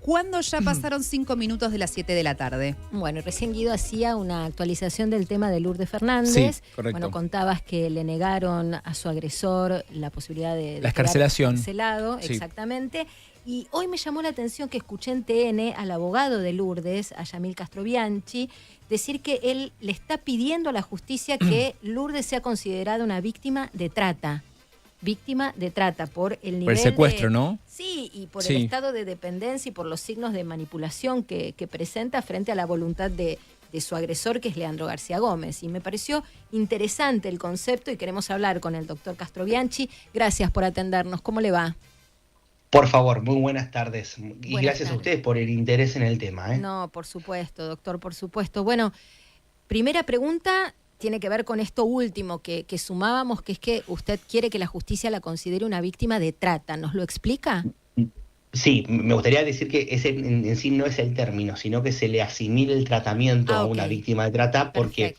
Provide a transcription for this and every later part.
¿Cuándo ya pasaron 5 minutos de las 7 de la tarde? Bueno, recién Guido hacía una actualización del tema de Lourdes Fernández. Sí, correcto. Bueno, contabas que le negaron a su agresor la posibilidad de la excarcelación. Encarcelado, Sí. exactamente. Y hoy me llamó la atención que escuché en TN al abogado de Lourdes, a Yamil Castrobianchi, decir que él le está pidiendo a la justicia que Lourdes sea considerada una víctima de trata. Víctima de trata por el nivel Por el secuestro, ¿no? Sí, y por Sí. el estado de dependencia y por los signos de manipulación que presenta frente a la voluntad de su agresor, que es Leandro García Gómez. Y me pareció interesante el concepto y queremos hablar con el doctor Castrobianchi. Gracias por atendernos. ¿Cómo le va? Por favor, muy buenas tardes. Y Buenas gracias tardes. a ustedes por el interés en el tema. No, por supuesto, doctor, por supuesto. Bueno, primera pregunta tiene que ver con esto último que sumábamos, que es que usted quiere que la justicia la considere una víctima de trata. ¿Nos lo explica? Sí, me gustaría decir que ese en sí no es el término, sino que se le asimile el tratamiento a una ok. víctima de trata, porque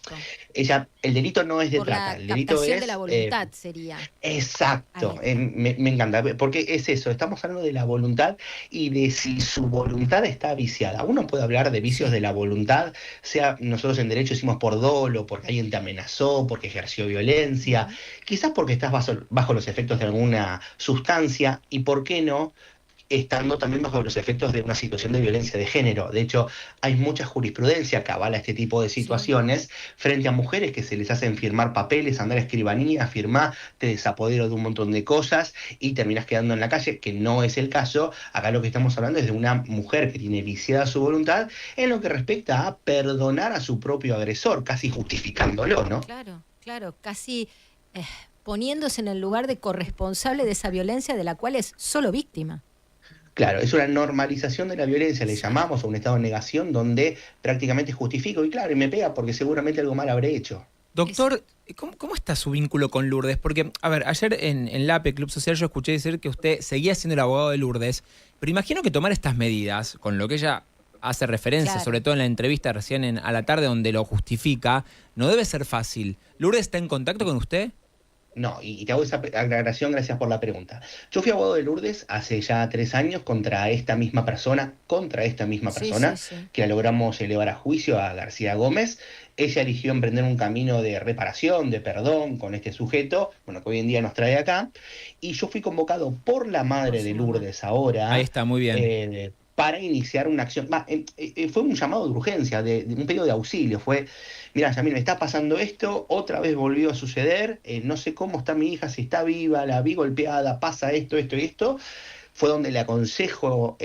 Perfecto. el delito no es de Por trata, la el delito captación es de la voluntad sería. Exacto, Ahí me encanta, porque es eso, estamos hablando de la voluntad y de si su voluntad está viciada. Uno puede hablar de vicios Sí. de la voluntad, sea nosotros en derecho decimos por dolo, porque alguien te amenazó, porque ejerció violencia, quizás porque estás bajo los efectos de alguna sustancia y por qué no estando también bajo los efectos de una situación de violencia de género. De hecho, hay mucha jurisprudencia que avala este tipo de situaciones frente a mujeres que se les hacen firmar papeles, andar a escribanía, firmar, te desapodero de un montón de cosas y terminas quedando en la calle, que no es el caso. Acá lo que estamos hablando es de una mujer que tiene viciada su voluntad en lo que respecta a perdonar a su propio agresor, casi justificándolo, ¿no? Claro, claro, casi poniéndose en el lugar de corresponsable de esa violencia de la cual es solo víctima. Claro, es una normalización de la violencia, le Sí. llamamos, a un estado de negación donde prácticamente justifico y claro, y me pega porque seguramente algo mal habré hecho. Doctor, ¿cómo está su vínculo con Lourdes? Porque, a ver, ayer en LAPE, Club Social, yo escuché decir que usted seguía siendo el abogado de Lourdes, pero imagino que tomar estas medidas, con lo que ella hace referencia, Claro. sobre todo en la entrevista recién a la tarde donde lo justifica, no debe ser fácil. ¿Lourdes está en contacto con usted? No, y te hago esa aclaración, gracias por la pregunta. Yo fui abogado de Lourdes hace ya 3 años contra esta misma persona, Sí. que la logramos elevar a juicio a García Gómez. Ella eligió emprender un camino de reparación, de perdón con este sujeto, bueno, que hoy en día nos trae acá, y yo fui convocado por la madre de Lourdes ahora. Ahí está, muy bien. Para iniciar una acción. Fue un llamado de urgencia, de un pedido de auxilio. Fue, mira, Yamil, me está pasando esto, otra vez volvió a suceder, no sé cómo está mi hija, si está viva, la vi golpeada, pasa esto y esto. Fue donde le aconsejo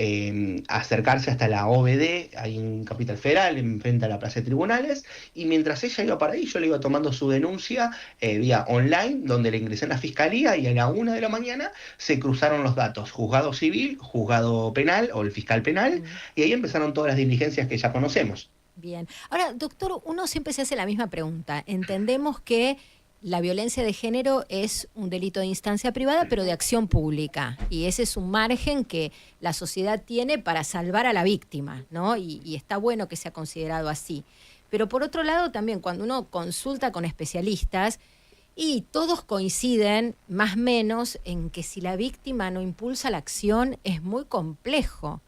acercarse hasta la OBD, ahí en Capital Federal, enfrente a la Plaza de Tribunales, y mientras ella iba para ahí, yo le iba tomando su denuncia vía online, donde le ingresé en la fiscalía, y a la 1 de la mañana se cruzaron los datos, juzgado civil, juzgado penal, o el fiscal penal, y ahí empezaron todas las diligencias que ya conocemos. Bien. Ahora, doctor, uno siempre se hace la misma pregunta. Entendemos que la violencia de género es un delito de instancia privada, pero de acción pública. Y ese es un margen que la sociedad tiene para salvar a la víctima, ¿no? Y está bueno que sea considerado así. Pero por otro lado, también cuando uno consulta con especialistas, y todos coinciden, más o menos, en que si la víctima no impulsa la acción, es muy complejo.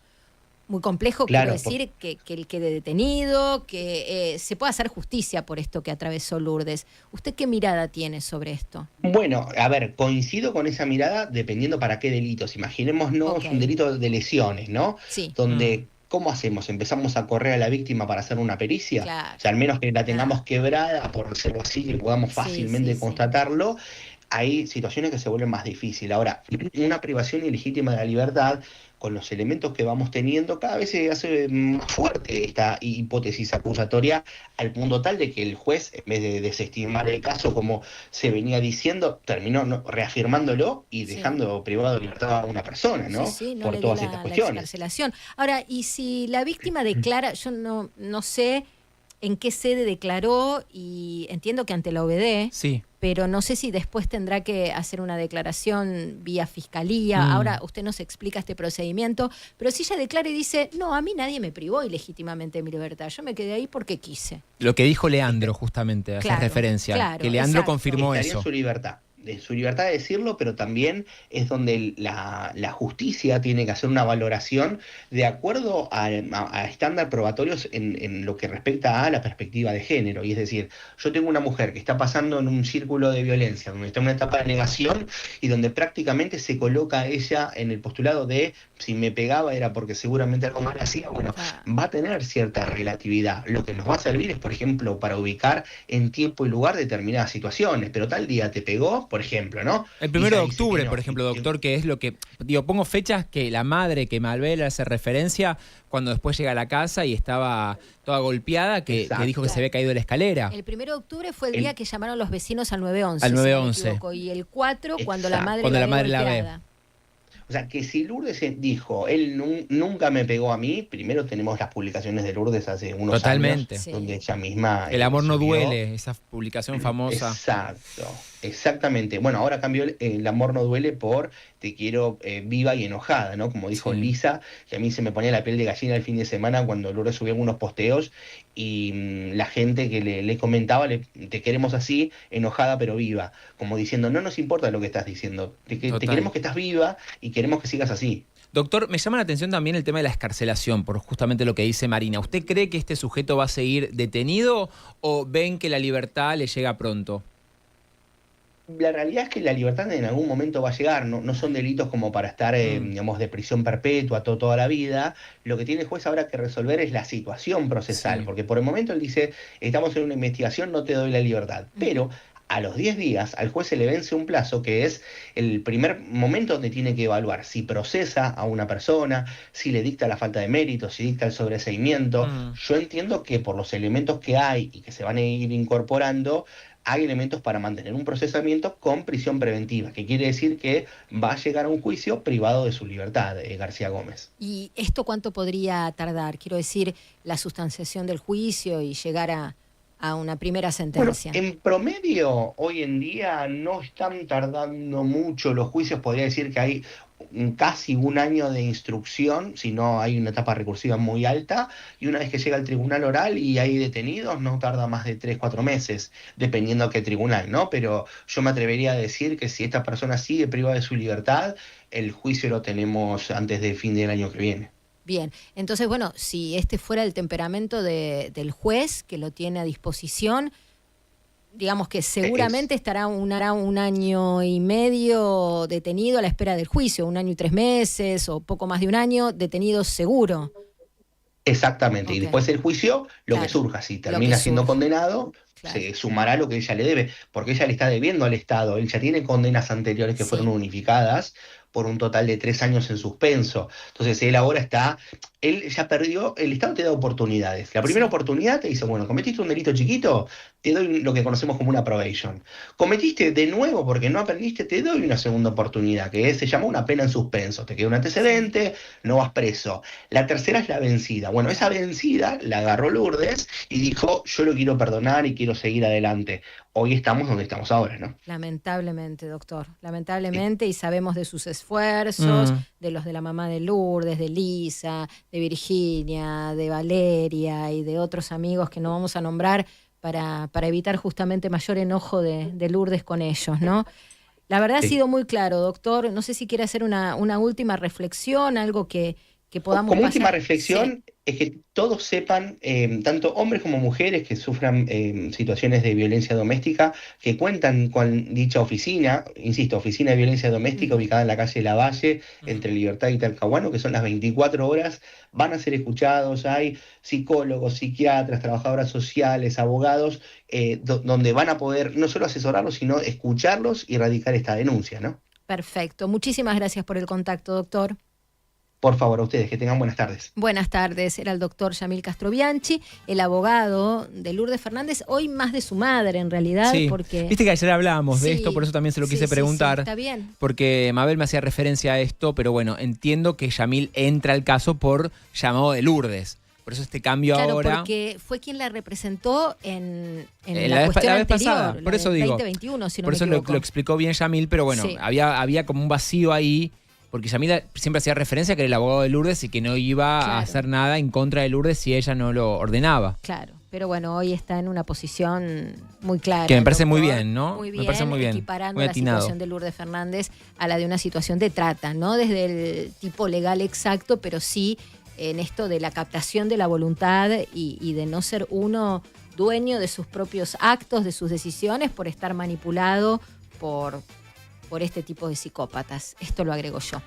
Muy complejo, Claro, quiero decir, que él quede detenido, que se pueda hacer justicia por esto que atravesó Lourdes. ¿Usted qué mirada tiene sobre esto? Bueno, a ver, coincido con esa mirada dependiendo para qué delitos. Imaginémonos un delito de lesiones, ¿no? Sí. Donde, ¿cómo hacemos? ¿Empezamos a correr a la víctima para hacer una pericia? Claro. O sea, al menos que la tengamos quebrada, por decirlo así, que podamos fácilmente constatarlo. Hay situaciones que se vuelven más difíciles. Ahora, una privación ilegítima de la libertad, con los elementos que vamos teniendo, cada vez se hace más fuerte esta hipótesis acusatoria, al punto tal de que el juez, en vez de desestimar el caso como se venía diciendo, terminó reafirmándolo y dejando privado de libertad a una persona, ¿no? No por le dio todas estas cuestiones. la excarcelación. Ahora, y si la víctima declara, yo no sé en qué sede declaró, y entiendo que ante la OBD, Sí. pero no sé si después tendrá que hacer una declaración vía fiscalía. Ahora usted nos explica este procedimiento, pero si ella declara y dice, no, a mí nadie me privó ilegítimamente de mi libertad, yo me quedé ahí porque quise. Lo que dijo Leandro, justamente, hace referencia. Claro, que Leandro exacto. confirmó Estaría eso. en su libertad. de su libertad de decirlo, pero también es donde la justicia tiene que hacer una valoración de acuerdo a estándar probatorios en lo que respecta a la perspectiva de género. Y es decir, yo tengo una mujer que está pasando en un círculo de violencia, donde está en una etapa de negación y donde prácticamente se coloca ella en el postulado de si me pegaba era porque seguramente algo mal hacía. Bueno, va a tener cierta relatividad. Lo que nos va a servir es, por ejemplo, para ubicar en tiempo y lugar determinadas situaciones, pero tal día te pegó, por ejemplo, ¿no? El 1 de octubre, por ejemplo, doctor, que es lo que... Digo, pongo fechas que la madre que Mabel hace referencia cuando después llega a la casa y estaba toda golpeada, que dijo que se había caído de la escalera. El 1 de octubre fue el día que llamaron los vecinos al 911. Al 911. Si no me equivoco, y el 4 cuando la madre la ve. O sea, que si Lourdes dijo, él nunca me pegó a mí, primero tenemos las publicaciones de Lourdes hace unos años, donde ella misma... El amor no duele, esa publicación famosa. Exacto, exactamente. Bueno, ahora cambió el amor no duele por te quiero viva y enojada, ¿no? Como dijo Lisa, que a mí se me ponía la piel de gallina el fin de semana cuando Lourdes subía algunos posteos y la gente que le comentaba, te queremos así, enojada pero viva, como diciendo, no nos importa lo que estás diciendo, te queremos que estás viva y queremos que sigas así. Doctor, me llama la atención también el tema de la excarcelación, por justamente lo que dice Marina. ¿Usted cree que este sujeto va a seguir detenido o ven que la libertad le llega pronto? La realidad es que la libertad en algún momento va a llegar, no son delitos como para estar, digamos, de prisión perpetua toda la vida. Lo que tiene el juez ahora que resolver es la situación procesal, porque por el momento él dice, estamos en una investigación, no te doy la libertad. Pero a los 10 días al juez se le vence un plazo que es el primer momento donde tiene que evaluar si procesa a una persona, si le dicta la falta de mérito, si dicta el sobreseimiento. Yo entiendo que por los elementos que hay y que se van a ir incorporando, hay elementos para mantener un procesamiento con prisión preventiva, que quiere decir que va a llegar a un juicio privado de su libertad, García Gómez. ¿Y esto cuánto podría tardar? Quiero decir, la sustanciación del juicio y llegar a una primera sentencia. Bueno, en promedio, hoy en día no están tardando mucho los juicios, podría decir que hay casi un año de instrucción, si no hay una etapa recursiva muy alta, y una vez que llega al tribunal oral y hay detenidos, no tarda más de 3-4 meses, dependiendo a qué tribunal, ¿no? Pero yo me atrevería a decir que si esta persona sigue privada de su libertad, el juicio lo tenemos antes del fin del año que viene. Bien, entonces, bueno, si este fuera el temperamento del juez que lo tiene a disposición, digamos que seguramente estará un año y medio detenido a la espera del juicio, 1 año y 3 meses o poco más de 1 año detenido seguro. Exactamente, y después el juicio, lo que surja, si termina siendo condenado, se sumará lo que ella le debe, porque ella le está debiendo al Estado, él ya tiene condenas anteriores que fueron unificadas por un total de 3 años en suspenso. Entonces él ahora él ya perdió, el Estado te da oportunidades. La primera oportunidad te dice, bueno, cometiste un delito chiquito, te doy lo que conocemos como una probation. Cometiste de nuevo porque no aprendiste, te doy una segunda oportunidad, que se llama una pena en suspenso. Te queda un antecedente, no vas preso. La tercera es la vencida. Bueno, esa vencida la agarró Lourdes y dijo, yo lo quiero perdonar y quiero seguir adelante. Hoy estamos donde estamos ahora, ¿no? Lamentablemente, doctor, lamentablemente, y sabemos de sus esfuerzos, de los de la mamá de Lourdes, de Lisa, de Virginia, de Valeria y de otros amigos que no vamos a nombrar para evitar justamente mayor enojo de Lourdes con ellos, ¿no? La verdad ha sido muy claro, doctor. No sé si quiere hacer una última reflexión, algo que podamos Como pasar. última reflexión, es que todos sepan, tanto hombres como mujeres que sufran situaciones de violencia doméstica, que cuentan con dicha oficina, insisto, Oficina de Violencia Doméstica, ubicada en la calle Lavalle, entre Libertad y Talcahuano, que son las 24 horas, van a ser escuchados. Hay psicólogos, psiquiatras, trabajadoras sociales, abogados, donde van a poder no solo asesorarlos, sino escucharlos y radicar esta denuncia, ¿no? Perfecto. Muchísimas gracias por el contacto, doctor. Por favor, a ustedes, que tengan buenas tardes. Buenas tardes, era el doctor Yamil Castrobianchi, el abogado de Lourdes Fernández, hoy más de su madre en realidad, porque... Viste que ayer hablábamos de esto, por eso también se lo quise preguntar. Está bien. Porque Mabel me hacía referencia a esto, pero bueno, entiendo que Yamil entra al caso por llamado de Lourdes. Por eso este cambio ahora... Claro, porque fue quien la representó en la cuestión vez anterior, pasada, por eso digo. 2021, si no por me eso equivoco. lo explicó bien Yamil, pero bueno, había como un vacío ahí. Porque Yamil siempre hacía referencia a que era el abogado de Lourdes y que no iba a hacer nada en contra de Lourdes si ella no lo ordenaba. Claro. pero bueno, hoy está en una posición muy clara. Que me parece muy doctor. bien, ¿no? Muy Me bien, parece muy bien, equiparando muy la atinado. situación de Lourdes Fernández a la de una situación de trata, no desde el tipo legal exacto, pero sí en esto de la captación de la voluntad y de no ser uno dueño de sus propios actos, de sus decisiones, por estar manipulado por este tipo de psicópatas. Esto lo agrego yo.